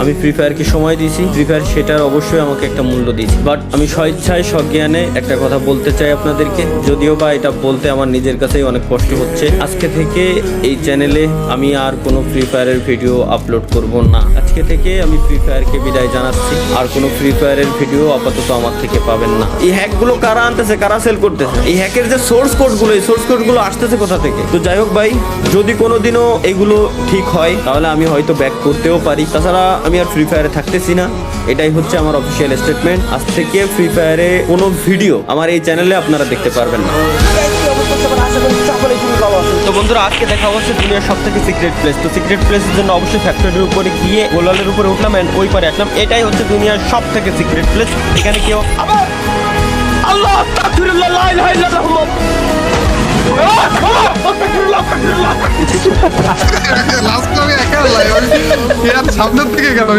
আমি ফ্রি ফায়ারকে সময় দিয়েছি, ফ্রি ফায়ার সেটার অবশ্যই আমাকে একটা মূল্য দিয়েছি। বাট আমি স্বেচ্ছায় সজ্ঞানে একটা কথা বলতে চাই আপনাদেরকে, যদিও বা এটা বলতে আমার নিজের কাছেই অনেক কষ্ট হচ্ছে। আজকে থেকে এই চ্যানেলে আমি আর কোনো ফ্রি ফায়ারের ভিডিও আপলোড করব না। আজকে থেকে আমি ফ্রি ফায়ারকে বিদায় জানাচ্ছি। আর কোনো ফ্রি ফায়ারের ভিডিও আপাতত আমার থেকে পাবেন না। এই হ্যাকগুলো কারা আনতেছে, কারা সেল করতেছে, এই হ্যাকের যে সোর্স কোডগুলো, এই সোর্স কোডগুলো আসতেছে কোথা থেকে? তো যাই হোক ভাই, যদি কোনোদিনও এগুলো ঠিক হয় তাহলে আমি হয়তো ব্যাক করতেও পারি। তাছাড়া আমি আর ফ্রি ফায়ারে থাকতেছি না, এটাই হচ্ছে আমার অফিসিয়াল স্টেটমেন্ট। আজ থেকে ফ্রি ফায়ারে কোনো ভিডিও আমার এই চ্যানেলে আপনারা দেখতে পারবেন না। তো বন্ধুরা, আজকে দেখা হচ্ছে দুনিয়ার সব থেকে সিক্রেট প্লেস। তো সিক্রেট প্লেসের জন্য অবশ্যই ফ্যাক্টরির উপরে গিয়ে গোলালের উপরে উঠলাম এন্ড ওই পারে আসলাম। এটাই হচ্ছে দুনিয়ার সব থেকে সিক্রেট প্লেস। এখানে কেউ আবার আল্লাহ আস্তাগফিরুল্লাহ লা ইলাহা ইল্লাল্লাহ লাস্ট আমি একা সামনের থেকে গেল